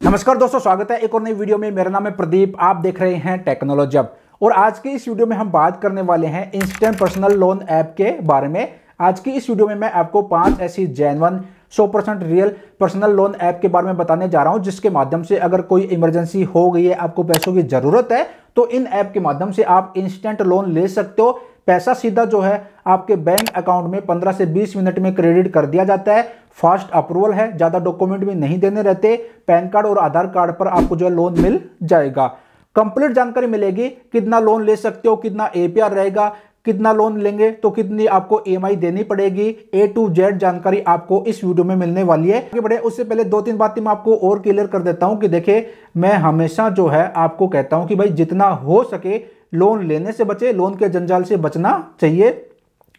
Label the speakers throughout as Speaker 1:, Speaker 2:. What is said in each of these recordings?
Speaker 1: नमस्कार दोस्तों, स्वागत है एक और नई वीडियो में। मेरा नाम है प्रदीप, आप देख रहे हैं टेक्नोलॉजी अब। और आज की इस वीडियो में हम बात करने वाले हैं इंस्टेंट पर्सनल लोन ऐप के बारे में। आज की इस वीडियो में मैं आपको 5 ऐसी genuine 100% real personal loan app के बारे में बताने जा रहा हूं, जिसके माध्यम से अगर कोई इमरजेंसी हो गई है, आपको पैसों की जरूरत है, तो इन ऐप के माध्यम से आप इंस्टेंट लोन ले सकते हो। पैसा सीधा जो है आपके बैंक अकाउंट में 15 से 20 मिनट में क्रेडिट कर दिया जाता है। फास्ट अप्रूवल है, ज्यादा डॉक्यूमेंट भी नहीं देने रहते। पैन कार्ड और आधार कार्ड पर आपको जो है लोन मिल जाएगा। कंप्लीट जानकारी मिलेगी, कितना लोन ले सकते हो, कितना एपीआर रहेगा, कितना लोन लेंगे तो कितनी आपको ईएमआई देनी पड़ेगी, A to Z जानकारी आपको इस वीडियो में मिलने वाली है। आगे बढ़े उससे पहले 2-3 बातें मैं आपको और क्लियर कर देता हूं कि देखिए, मैं हमेशा जो है आपको कहता हूं कि भाई जितना हो सके लोन लेने से बचे, लोन के जंजाल से बचना चाहिए।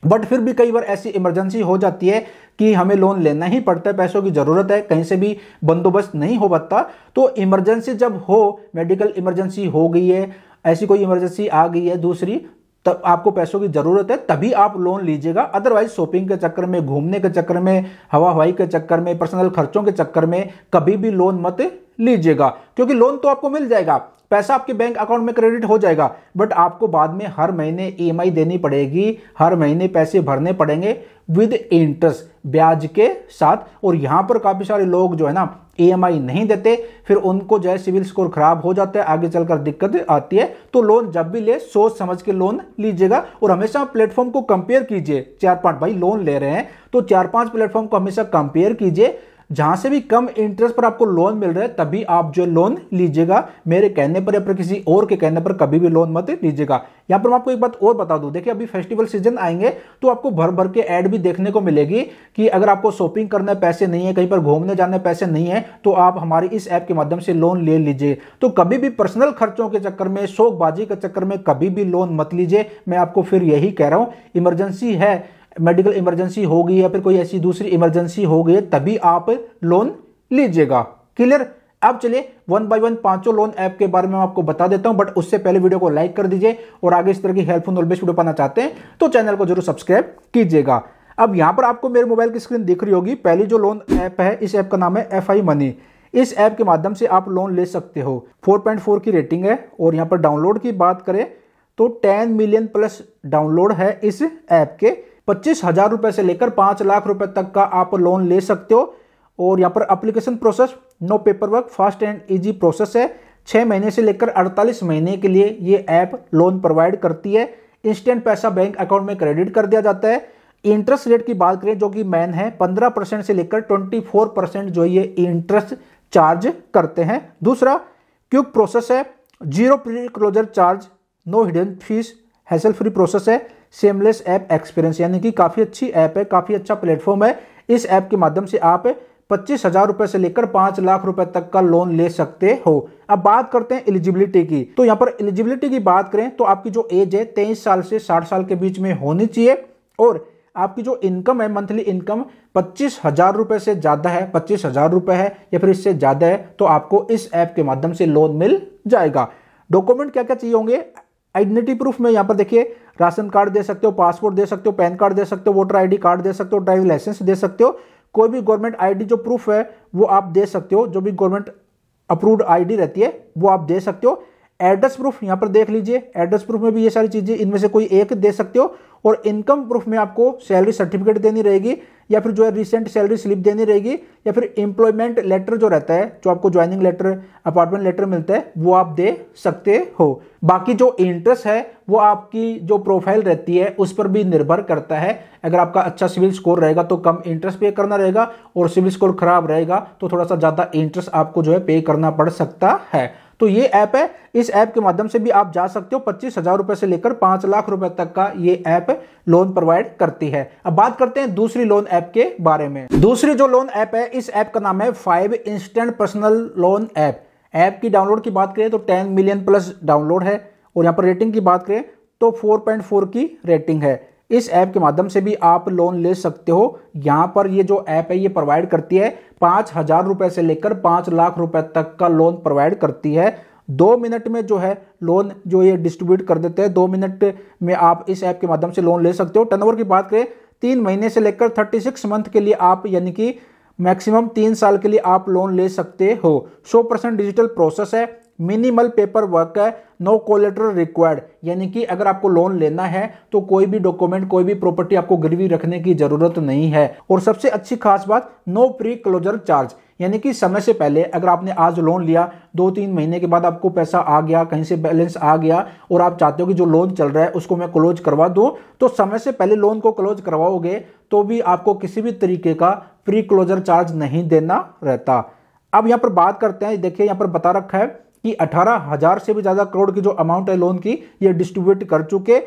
Speaker 1: बट फिर भी कई बार ऐसी इमरजेंसी हो जाती है कि हमें लोन लेना ही पड़ता है, पैसों की जरूरत है, कहीं से भी बंदोबस्त नहीं हो पाता। तो इमरजेंसी जब हो, मेडिकल इमरजेंसी हो गई है, ऐसी कोई इमरजेंसी आ गई है दूसरी, तब आपको पैसों की जरूरत है, तभी आप लोन लीजिएगा। अदरवाइज शॉपिंग के चक्कर में, घूमने के चक्कर में, हवा हवाई के चक्कर में, पर्सनल खर्चों के चक्कर में कभी भी लोन मत लीजिएगा। क्योंकि लोन तो आपको मिल जाएगा, पैसा आपके बैंक अकाउंट में क्रेडिट हो जाएगा, बट आपको बाद में हर महीने ईएमआई देनी पड़ेगी, हर महीने पैसे भरने पड़ेंगे विद इंटरेस्ट, ब्याज के साथ। और यहां पर काफी सारे लोग जो है ना ईएमआई नहीं देते, फिर उनको जो है सिविल स्कोर खराब हो जाता है, आगे चलकर दिक्कत आती है। तो लोन जब भी ले सोच समझ के लोन लीजिएगा। और हमेशा प्लेटफॉर्म को कंपेयर कीजिए। 4-5 भाई लोन ले रहे हैं तो 4-5 प्लेटफॉर्म को हमेशा कंपेयर कीजिए। जहां से भी कम इंटरेस्ट पर आपको लोन मिल रहा है तभी आप जो लोन लीजिएगा। मेरे कहने पर या फिर किसी और के कहने पर कभी भी लोन मत लीजिएगा। यहां पर मैं आपको एक बात और बता दूं, देखिए अभी फेस्टिवल सीजन आएंगे तो आपको भर भर के ऐड भी देखने को मिलेगी कि अगर आपको शॉपिंग करने पैसे नहीं है, कहीं पर घूमने जाने पैसे नहीं है, तो आप हमारी इस ऐप के माध्यम से लोन ले लीजिए। तो कभी भी पर्सनल खर्चों के चक्कर में, शौकबाजी के चक्कर में कभी भी लोन मत लीजिए। मैं आपको फिर यही कह रहा हूं, इमरजेंसी है, मेडिकल इमरजेंसी हो गई है, फिर कोई ऐसी दूसरी इमरजेंसी हो गई है, तभी आप लोन लीजिएगा। क्लियर? अब चलिए 1 बाय 1 पांचों लोन ऐप के बारे में आपको बता देता हूं, बट उससे पहले वीडियो को लाइक कर दीजिए। और आगे इस तरह की हेल्पफुल नॉलेज वीडियो पाना चाहते हैं तो चैनल को जरूर सब्सक्राइब कीजिएगा। अब यहां पर आपको मेरे मोबाइल की स्क्रीन दिख रही होगी। पहली जो लोन ऐप है, इस ऐप का नाम है FI मनी। इस ऐप के माध्यम से आप लोन ले सकते हो। 4.4 की रेटिंग है। और यहां पर डाउनलोड की बात करें तो 10 मिलियन प्लस डाउनलोड है इस ऐप के। 25,000 रुपए से लेकर 5 लाख रुपए तक का आप लोन ले सकते हो। और यहां पर application process, no paper work, fast and easy process है। 6 महीने से लेकर 48 महीने के लिए ये ऐप लोन प्रोवाइड करती है। इंस्टेंट पैसा बैंक अकाउंट में क्रेडिट कर दिया जाता है। इंटरेस्ट रेट की बात करें जो कि मेन है, 15% से लेकर 24% जो ये इंटरेस्ट चार्ज करते हैं। दूसरा क्विक प्रोसेस है, 0 pre closure charge, no hidden fees, hassle free process है, सेमलेस ऐप एक्सपीरियंस, यानी कि काफी अच्छी ऐप है, काफी अच्छा प्लेटफॉर्म है। इस ऐप के माध्यम से आप 25,000 रुपए से लेकर 5 लाख रुपए तक का लोन ले सकते हो। अब बात करते हैं एलिजिबिलिटी की। तो यहां पर एलिजिबिलिटी की बात करें तो आपकी जो एज है 23 साल से 60 साल के बीच में होनी चाहिए। और आपकी जो इनकम है, मंथली इनकम 25,000 रुपए से ज्यादा है, 25,000 रुपए है या फिर इससे ज्यादा है, तो आपको इस ऐप के माध्यम से लोन मिल जाएगा। डॉक्यूमेंट क्या क्या चाहिए होंगे? आइडेंटिटी प्रूफ में यहां पर देखिए राशन कार्ड दे सकते हो, पासपोर्ट दे सकते हो, पैन कार्ड दे सकते हो, वोटर आईडी कार्ड दे सकते हो, ड्राइविंग लाइसेंस दे सकते हो। कोई भी गवर्नमेंट आईडी जो प्रूफ है वो आप दे सकते हो, जो भी गवर्नमेंट अप्रूव्ड आईडी रहती है वो आप दे सकते हो। एड्रेस प्रूफ यहां पर देख लीजिए, एड्रेस प्रूफ में भी ये सारी चीजें इनमें से कोई एक दे सकते हो। और इनकम प्रूफ में आपको सैलरी सर्टिफिकेट देनी रहेगी, या फिर जो है रिसेंट सैलरी स्लिप देनी रहेगी, या फिर एम्प्लॉयमेंट लेटर जो रहता है, जो आपको ज्वाइनिंग लेटर, अपॉइंटमेंट लेटर मिलता है, वो आप दे सकते हो। बाकी जो इंटरेस्ट है वो आपकी जो प्रोफाइल रहती है उस पर भी निर्भर करता है। अगर आपका अच्छा सिविल स्कोर रहेगा तो कम इंटरेस्ट पे करना रहेगा, और सिविल स्कोर खराब रहेगा तो थोड़ा सा ज्यादा इंटरेस्ट आपको जो है पे करना पड़ सकता है। तो ये ऐप है, इस ऐप के माध्यम से भी आप जा सकते हो। 25,000 रुपए से लेकर 5 लाख रुपए तक का ये ऐप लोन प्रोवाइड करती है। अब बात करते हैं दूसरी लोन ऐप के बारे में। दूसरी जो लोन ऐप है, इस ऐप का नाम है 5 instant personal loan app. App की डाउनलोड की बात करें तो 10 मिलियन प्लस डाउनलोड है। और यहां पर रेटिंग की बात करें तो 4.4 की रेटिंग है। इस ऐप के माध्यम से भी आप लोन ले सकते हो। यहां पर ये जो ऐप है ये प्रोवाइड करती है 5,000 रुपए से लेकर 5 लाख रुपए तक का लोन प्रोवाइड करती है। 2 मिनट में जो है लोन जो ये डिस्ट्रीब्यूट कर देते हैं। 2 मिनट में आप इस ऐप के माध्यम से लोन ले सकते हो। टर्नओवर की बात करें 3 महीने से लेकर 36 मंथ के लिए आप, यानी कि मैक्सिमम 3 साल के लिए आप लोन ले सकते हो। 100% डिजिटल प्रोसेस है, मिनिमल पेपर वर्क है, नो कोलेटरल रिक्वायर्ड, यानी कि अगर आपको लोन लेना है तो कोई भी डॉक्यूमेंट, कोई भी प्रॉपर्टी आपको गिरवी रखने की जरूरत नहीं है। और सबसे अच्छी खास बात, नो प्री क्लोजर चार्ज, यानी कि समय से पहले अगर आपने आज लोन लिया, 2-3 महीने के बाद आपको पैसा आ गया, कहीं से बैलेंस आ गया और आप चाहते हो कि जो लोन चल रहा है उसको मैं क्लोज करवा दूं, तो समय से पहले लोन को क्लोज करवाओगे तो भी आपको किसी भी तरीके का प्री क्लोजर चार्ज नहीं देना रहता। अब यहां पर बात करते हैं, देखिए यहां पर बता रखा है कि 18,000 से भी ज्यादा करोड़ की जो अमाउंट है लोन की, ये डिस्ट्रीब्यूट कर चुके।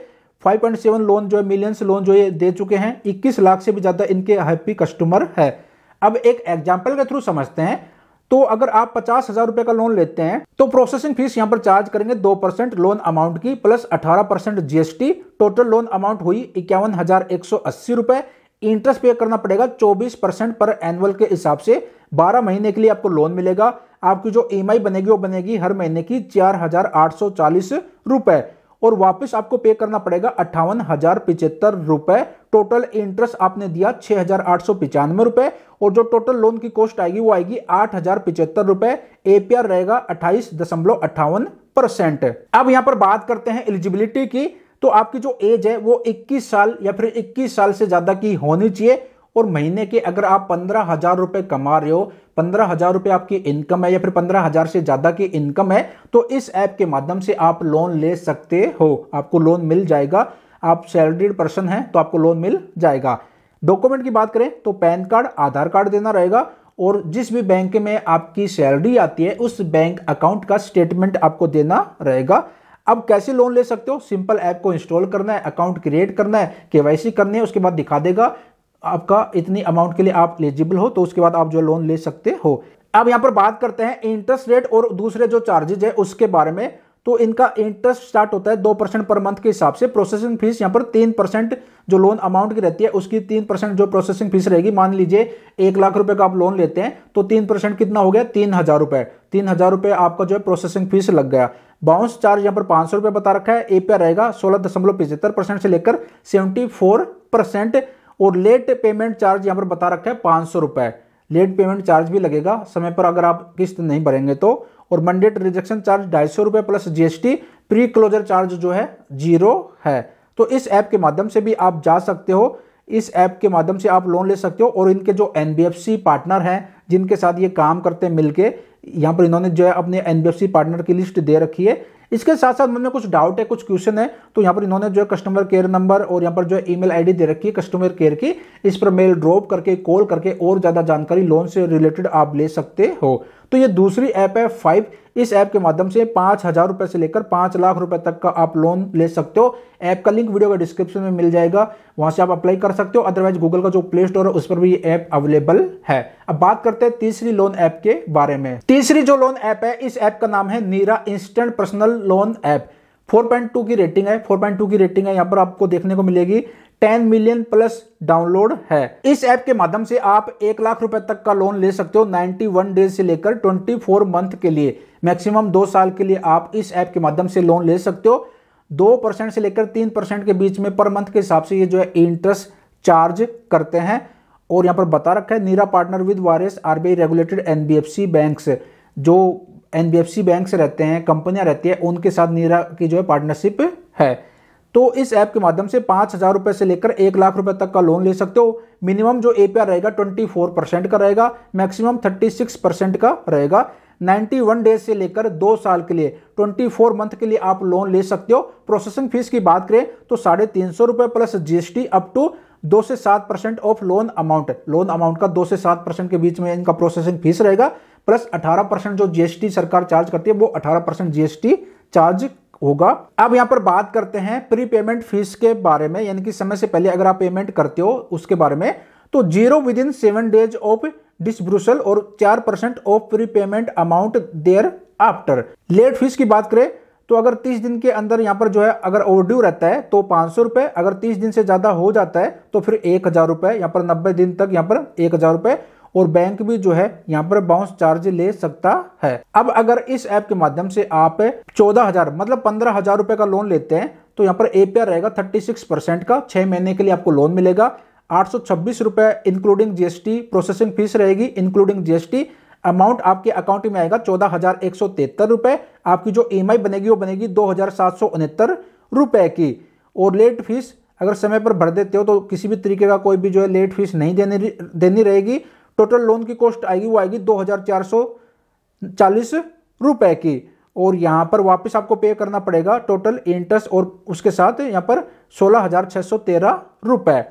Speaker 1: 5.7 लोन जो है, मिलियंस लोन जो ये दे चुके हैं। 21 लाख से भी ज्यादा इनके हैप्पी कस्टमर है। अब एक एग्जाम्पल के थ्रू समझते हैं। तो अगर आप 50,000 रुपए का लोन लेते हैं तो प्रोसेसिंग फीस यहां पर चार्ज करेंगे 2% लोन अमाउंट की plus 18% GST. Total loan amount हुई 51,180 रुपए। इंटरेस्ट पे करना पड़ेगा 24% पर एनुअल के हिसाब से। 12 महीने के लिए आपको लोन मिलेगा। आपकी जो ईएमआई बनेगी वो बनेगी हर महीने की 4,840 रुपए और वापस आपको पे करना पड़ेगा 58,075 रुपए। टोटल इंटरेस्ट आपने दिया 6,895 रुपए और जो टोटल लोन की कॉस्ट आएगी वो आएगी 8,075 रुपए। एपीआर रहेगा 28.58%। अब यहां पर बात करते हैं एलिजिबिलिटी की। तो आपकी जो एज है वो 21 साल या फिर 21 साल से ज्यादा की होनी चाहिए और महीने के अगर आप 15,000 रुपए कमा रहे हो, 15,000 रुपए आपकी इनकम है या फिर 15,000 से ज्यादा की इनकम है, तो इस ऐप के माध्यम से आप लोन ले सकते हो। आपको लोन मिल जाएगा। आप सैलरीड पर्सन हैं तो आपको लोन मिल जाएगा। डॉक्यूमेंट की बात करें तो पैन कार्ड, आधार कार्ड देना रहेगा और जिस भी बैंक में आपकी सैलरी आती है उस बैंक अकाउंट का स्टेटमेंट आपको देना रहेगा। अब कैसे लोन ले सकते हो? सिंपल ऐप को इंस्टॉल करना है, अकाउंट क्रिएट करना है, केवाईसी करनी है, उसके बाद दिखा देगा आपका इतनी अमाउंट के लिए आप एलिजिबल हो, तो उसके बाद आप जो लोन ले सकते हो। अब यहां पर बात करते हैं इंटरेस्ट रेट और दूसरे जो चार्जेज है उसके बारे में। तो इनका इंटरेस्ट स्टार्ट होता है 2% पर मंथ के हिसाब से। प्रोसेसिंग फीस यहां पर 3% जो लोन अमाउंट की रहती है उसकी 3% जो प्रोसेसिंग फीस रहेगी। मान लीजिए 1 लाख रुपए का आप लोन लेते हैं तो 3% कितना हो गया? 3,000 रुपए। 3,000 रुपए आपका जो है प्रोसेसिंग फीस लग गया। बाउंस चार्ज यहां पर 500 रुपए बता रखा है। एपीआर रहेगा 16.75% से लेकर 74% और लेट पेमेंट चार्ज यहां पर बता रखा है 500 रुपए। लेट पेमेंट चार्ज भी लगेगा समय पर अगर आप किस्त नहीं भरेंगे तो। और मंडेट रिजेक्शन चार्ज 250 रुपए plus GST. Pre closure charge जो है 0 है। तो इस ऐप के माध्यम से भी आप जा सकते हो। इस ऐप के माध्यम से आप लोन ले सकते हो और इनके जो एनबीएफसी पार्टनर हैं जिनके साथ ये काम करते हैं मिलके, यहां पर इन्होंने जो है अपने एनबीएफसी पार्टनर की लिस्ट दे रखी है। इसके साथ साथ मन में कुछ डाउट है, कुछ क्वेश्चन है, तो यहाँ पर इन्होंने जो है कस्टमर केयर नंबर और यहाँ पर जो है ईमेल आईडी दे रखी है कस्टमर केयर की। इस पर मेल ड्रॉप करके, कॉल करके और ज्यादा जानकारी लोन से रिलेटेड आप ले सकते हो। तो ये दूसरी ऐप है 5। इस ऐप के माध्यम से 5,000 रुपए से लेकर 5 लाख रुपए तक का आप लोन ले सकते हो। ऐप का लिंक वीडियो का डिस्क्रिप्शन में मिल जाएगा, वहां से आप अप्लाई कर सकते हो। अदरवाइज गूगल का जो प्ले स्टोर है उस पर भी ये ऐप अवेलेबल है। अब बात करते हैं तीसरी लोन ऐप के बारे में। तीसरी जो लोन ऐप है, इस ऐप का नाम है नीरा इंस्टेंट पर्सनल लोन ऐप। 4.2 की रेटिंग है। 4.2 की रेटिंग है, यहाँ पर आपको देखने को मिलेगी। 10 मिलियन प्लस डाउनलोड है। इस ऐप के माध्यम से आप 1 लाख रुपए तक का लोन ले सकते हो 91 डेज से लेकर 24 मंथ के लिए। मैक्सिमम 2 साल के लिए आप इस ऐप के माध्यम से लोन ले सकते हो। 2% से लेकर 3% के बीच में पर मंथ के हिसाब से ये जो है इंटरेस्ट चार्ज करते हैं। और यहां पर बता रखा है Neera partner with various RBI regulated NBFC banks. जो एनबीएफसी बैंक्स रहते हैं, कंपनियां रहती है, उनके साथ नीरा की जो है पार्टनरशिप है। तो इस ऐप के माध्यम से 5,000 रुपए से लेकर 1 लाख रुपए तक का लोन ले सकते हो। मिनिमम जो एपीआर रहेगा 24% का रहेगा, मैक्सिमम 36% का रहेगा। 91 डेज से लेकर 2 साल के लिए 24 मंथ के लिए आप लोन ले सकते हो। प्रोसेसिंग फीस की बात करें तो 350 रुपए प्लस जीएसटी अप टू 2 से 7% of loan amount. Loan amount का 2 से 7% के बीच में इनका प्रोसेसिंग फीस रहेगा प्लस 18% जो जीएसटी सरकार चार्ज करती है वो 18% जीएसटी चार्ज होगा। अब यहां पर बात करते हैं प्री पेमेंट फीस के बारे में, यानी कि समय से पहले अगर आप पेमेंट करते हो उसके बारे में। तो 0 विदिन 7 डेज ऑफ डिसब्रूसल और 4% of pre payment amount thereafter. Late fees की बात करें तो अगर 30 दिन के अंदर यहां पर जो है अगर ओवरड्यू रहता है तो 500 रुपए, अगर 30 दिन से ज्यादा हो जाता है तो फिर 1,000 रुपए, यहां पर 90 दिन तक यहां पर 1,000 रुपए। और बैंक भी जो है यहां पर बाउंस चार्ज ले सकता है। अब अगर इस ऐप के माध्यम से आप 14,000 मतलब 15,000 रुपए का लोन लेते हैं तो यहां पर एपीआर रहेगा 36% का। 6 महीने के लिए आपको लोन मिलेगा। 826 रुपए इंक्लूडिंग जीएसटी प्रोसेसिंग फीस रहेगी, इंक्लूडिंग जीएसटी। अमाउंट आपके अकाउंट में आएगा 14,173 रुपए। आपकी जो ईएमआई बनेगी वो बनेगी 2,769 रुपए की। और लेट फीस अगर समय पर भर देते हो तो किसी भी तरीके का कोई भी जो है लेट फीस नहीं देनी रहेगी। टोटल लोन की कॉस्ट आएगी वो आएगी 2,440 रुपए की। और यहाँ पर वापस आपको पे करना पड़ेगा टोटल इंटरेस्ट और उसके साथ यहाँ पर 16,613 रुपए।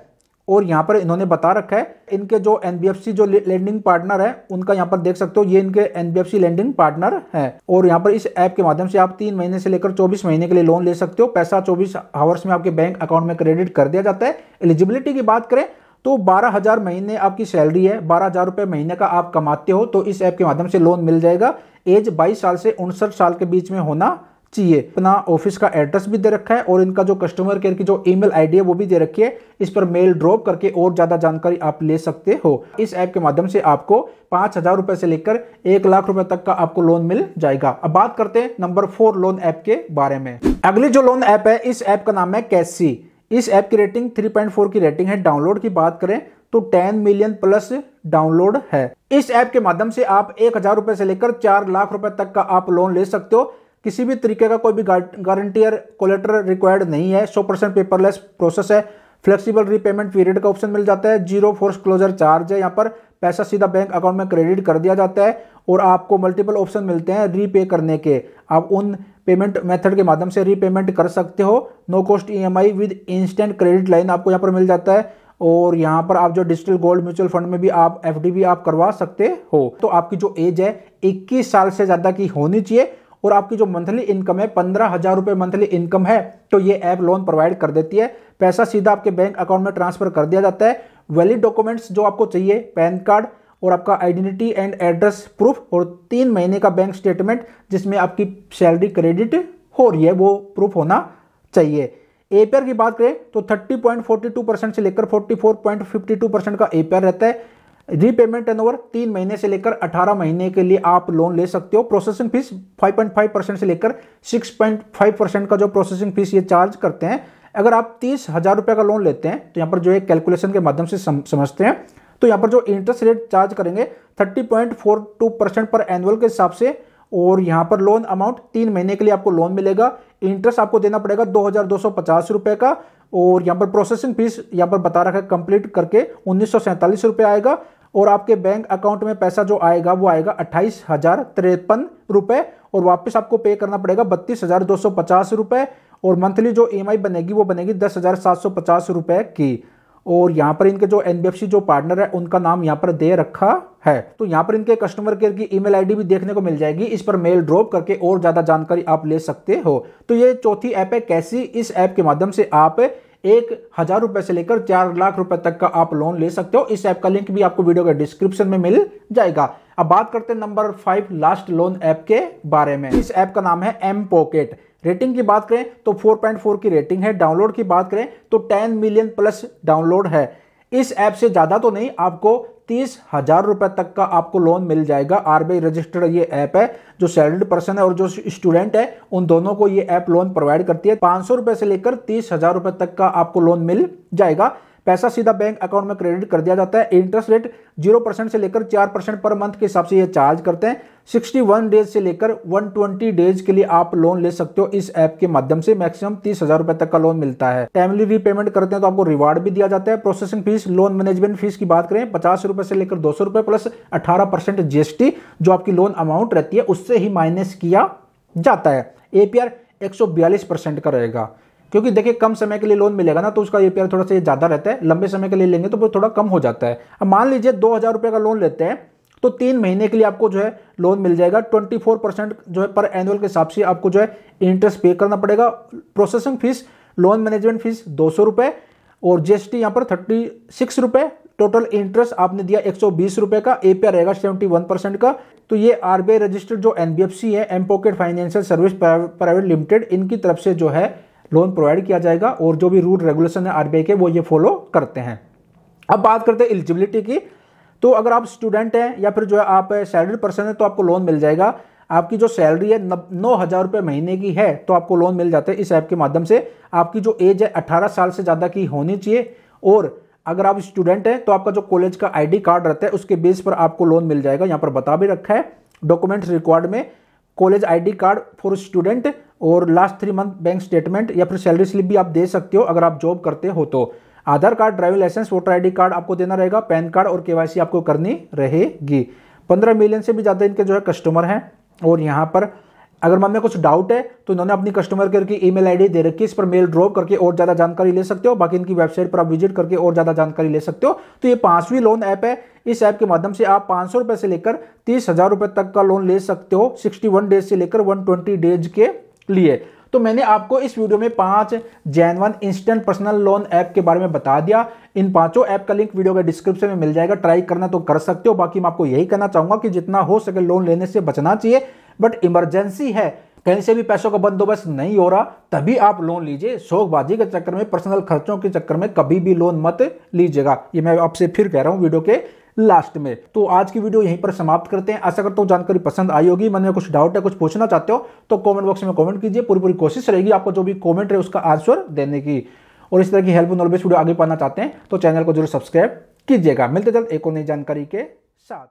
Speaker 1: और यहाँ पर इन्होंने बता रखा है इनके जो एनबीएफसी जो लेंडिंग पार्टनर है उनका यहाँ पर देख सकते हो, ये इनके एनबीएफसी लेंडिंग पार्टनर है। और यहाँ पर इस ऐप के माध्यम से आप 3 महीने से लेकर 24 महीने के लिए लोन ले सकते हो। पैसा 24 आवर्स में आपके बैंक अकाउंट में क्रेडिट कर दिया जाता है। एलिजिबिलिटी की बात करें तो 12,000 महीने आपकी सैलरी है, 12,000 रुपए महीने का आप कमाते हो तो इस ऐप के माध्यम से लोन मिल जाएगा। एज 22 साल से 59 साल के बीच में होना चाहिए। अपना ऑफिस का एड्रेस भी दे रखा है और इनका जो कस्टमर केयर की जो ईमेल आईडी है वो भी दे रखी है। इस पर मेल ड्रॉप करके और ज्यादा जानकारी आप ले सकते हो। इस ऐप के माध्यम से आपको 5,000 रुपए से लेकर 1,00,000 रुपए तक का आपको लोन मिल जाएगा। अब बात करते हैं नंबर 4 लोन ऐप के बारे में। अगली जो लोन ऐप है इस ऐप का नाम है कैसी। इस ऐप की रेटिंग 3.4 की रेटिंग है। डाउनलोड की बात करें तो 10 मिलियन प्लस डाउनलोड है। इस ऐप के माध्यम से आप 1,000 रुपए से लेकर 4,00,000 रुपए तक का आप लोन ले सकते हो। किसी भी तरीके का कोई भी गारंटियर कोलेटरल रिक्वायर्ड नहीं है। 100% पेपरलेस प्रोसेस है। फ्लेक्सिबल रीपेमेंट पीरियड का ऑप्शन मिल जाता है। 0 फोर्स क्लोजर चार्ज है। यहाँ पर पैसा सीधा बैंक अकाउंट में क्रेडिट कर दिया जाता है और आपको मल्टीपल ऑप्शन मिलते हैं रीपे करने के। आप उन पेमेंट मेथड के माध्यम से रीपेमेंट कर सकते हो। No cost EMI with instant credit line आपको यहाँ पर मिल जाता है। और यहाँ पर आप जो डिजिटल गोल्ड म्यूचुअल फंड में भी आप एफडी भी आप करवा सकते हो। तो आपकी जो एज है 21 साल से ज्यादा की होनी चाहिए और आपकी जो मंथली इनकम है 15,000 रुपए मंथली इनकम है तो ये ऐप लोन प्रोवाइड कर देती है। पैसा सीधा आपके बैंक अकाउंट में ट्रांसफर कर दिया जाता है। वैलिड डॉक्यूमेंट्स जो आपको चाहिए पैन कार्ड और आपका आइडेंटिटी एंड एड्रेस प्रूफ और 3 महीने का बैंक स्टेटमेंट जिसमें आपकी सैलरी क्रेडिट हो रही है वो प्रूफ होना चाहिए। एपीआर की बात करें तो 30.42% से लेकर 44.52% का एपीआर रहता है। रीपेमेंट टर्नओवर 3 महीने से लेकर 18 महीने के लिए आप लोन ले सकते हो। प्रोसेसिंग फीस 5.5% से लेकर 6.5% का जो प्रोसेसिंग फीस ये चार्ज करते हैं। अगर आप 30,000 रुपए का लोन लेते हैं तो यहाँ पर जो एक कैलकुलेशन के माध्यम से समझते हैं तो यहाँ पर जो इंटरेस्ट रेट चार्ज करेंगे 30.42% पर एनुअल के हिसाब से। और यहाँ पर लोन अमाउंट 3 महीने के लिए आपको लोन मिलेगा। इंटरेस्ट आपको देना पड़ेगा 2,250 रुपए का। और यहाँ पर प्रोसेसिंग फीस यहाँ पर बता रखा है कंप्लीट करके 1,947 रुपए आएगा। और आपके बैंक अकाउंट में पैसा जो आएगा वो आएगा 28,053 रुपए और वापस आपको पे करना पड़ेगा 32,250 रुपए। और मंथली जो ईएमआई बनेगी वो बनेगी 10,750 रुपए की। और यहाँ पर इनके जो एनबीएफसी जो पार्टनर है उनका नाम यहाँ पर दे रखा है। तो यहाँ पर इनके कस्टमर केयर की ईमेल आईडी भी देखने को मिल जाएगी। इस पर मेल ड्रॉप करके और ज्यादा जानकारी आप ले सकते हो। तो ये चौथी ऐप है कैसी। इस ऐप के माध्यम से आप 1,000 रुपए से लेकर 4,00,000 रुपए तक का आप लोन ले सकते हो। इस ऐप का लिंक भी आपको वीडियो के डिस्क्रिप्शन में मिल जाएगा। अब बात करते हैं नंबर 5 लास्ट लोन ऐप के बारे में। इस ऐप का नाम है एम पॉकेट। रेटिंग की बात करें तो 4.4 की रेटिंग है। डाउनलोड की बात करें तो 10 मिलियन प्लस डाउनलोड है। इस ऐप से ज्यादा तो नहीं, आपको 30,000 रुपए तक का आपको लोन मिल जाएगा। आरबीआई रजिस्टर्ड ये ऐप है। जो सैलरीड पर्सन है और जो स्टूडेंट है उन दोनों को ये ऐप लोन प्रोवाइड करती है। 500 रुपए से लेकर 30,000 रुपए तक का आपको लोन मिल जाएगा। पैसा सीधा बैंक अकाउंट में क्रेडिट कर दिया जाता है। इंटरेस्ट रेट 0% से लेकर 4% पर मंथ के हिसाब से ये चार्ज करते हैं। 61 डेज से लेकर 120 डेज के लिए आप लोन ले सकते हो। इस ऐप के माध्यम से मैक्सिमम 30,000 रुपए तक का लोन मिलता है। टाइमली रीपेमेंट करते हैं तो आपको रिवार्ड भी दिया जाता है। Processing fees loan management fees की बात करें 50 रुपए से लेकर 200 रुपए प्लस 18% जीएसटी जो आपकी लोन अमाउंट रहती है उससे ही माइनस किया जाता है। एपीआर 142% का रहेगा क्योंकि देखिए कम समय के लिए लोन मिलेगा ना तो उसका एपीआर थोड़ा सा ज्यादा रहता है। लंबे समय के लिए लेंगे तो वो थोड़ा कम हो जाता है। अब मान लीजिए 2,000 रुपए का लोन लेते हैं तो 3 महीने के लिए आपको जो है लोन मिल जाएगा। 24% जो है पर एनुअल के हिसाब से आपको जो है इंटरेस्ट पे करना पड़ेगा। Processing fees loan management fees 200 रुपए और जीएसटी यहाँ पर 36 रुपए। टोटल इंटरेस्ट आपने दिया 120 रुपए का। एपीआर रहेगा 71% का। तो ये आरबीआई रजिस्टर्ड जो एनबीएफसी है mPokket financial service private limited इनकी तरफ से जो है लोन प्रोवाइड किया जाएगा और जो भी रूल रेगुलेशन है आरबीआई के वो ये फॉलो करते हैं। अब बात करते हैं एलिजिबिलिटी की। तो अगर आप स्टूडेंट हैं या फिर जो है आप सैलरीड पर्सन है तो आपको लोन मिल जाएगा। आपकी जो सैलरी है 9,000 रुपए महीने की है तो आपको लोन मिल जाता है इस ऐप के माध्यम से। आपकी जो एज है 18 साल से ज़्यादा की होनी चाहिए और अगर आप स्टूडेंट हैं तो आपका जो कॉलेज का आईडी कार्ड रहता है उसके बेस पर आपको लोन मिल जाएगा। यहाँ पर बता भी रखा है डॉक्यूमेंट्स रिक्वायर्ड में college ID card for student और लास्ट 3 मंथ बैंक स्टेटमेंट या फिर सैलरी स्लिप भी आप दे सकते हो अगर आप जॉब करते हो तो। Aadhaar card, driving licence, voter ID card आपको देना रहेगा, पैन कार्ड और केवाईसी आपको करनी रहेगी। 15 मिलियन से भी ज़्यादा इनके जो है कस्टमर हैं। और यहाँ पर अगर मन में कुछ डाउट है तो इन्होंने अपनी कस्टमर केयर की ईमेल आईडी दे रखी है, इस पर मेल ड्रॉप करके और ज़्यादा जानकारी ले सकते हो। बाकी इनकी वेबसाइट पर आप विजिट करके और ज़्यादा जानकारी ले सकते हो। तो ये 5वीं लोन ऐप है। इस ऐप के माध्यम से आप 500 रुपये से लेकर 30,000 रुपये तक का लोन ले सकते हो 61 डेज से लेकर 120 डेज के लिए। तो मैंने आपको इस वीडियो में 5 genuine instant personal loan app के बारे में बता दिया। इन 5 ऐप का लिंक वीडियो के डिस्क्रिप्शन में मिल जाएगा, ट्राई करना तो कर सकते हो। बाकी मैं आपको यही कहना चाहूंगा कि जितना हो सके लोन लेने से बचना चाहिए, बट इमरजेंसी है, कहीं से भी पैसों का बंदोबस्त नहीं हो रहा, तभी आप लोन लीजिए। शौकबाजी के चक्कर में, पर्सनल खर्चों के चक्कर में कभी भी लोन मत लीजिएगा। ये मैं आपसे फिर कह रहा हूं वीडियो के लास्ट में। तो आज की वीडियो यहीं पर समाप्त करते हैं। आशा करता हूं जानकारी पसंद आई होगी। मन में कुछ डाउट है, कुछ पूछना चाहते हो तो कमेंट बॉक्स में कमेंट कीजिए। पूरी कोशिश रहेगी आपको जो भी कमेंट है उसका आंसर देने की। और इस तरह की हेल्पफुल नॉलेज वीडियो आगे पाना चाहते हैं तो चैनल को जरूर सब्सक्राइब कीजिएगा। मिलते जल्द एक और नई जानकारी के साथ।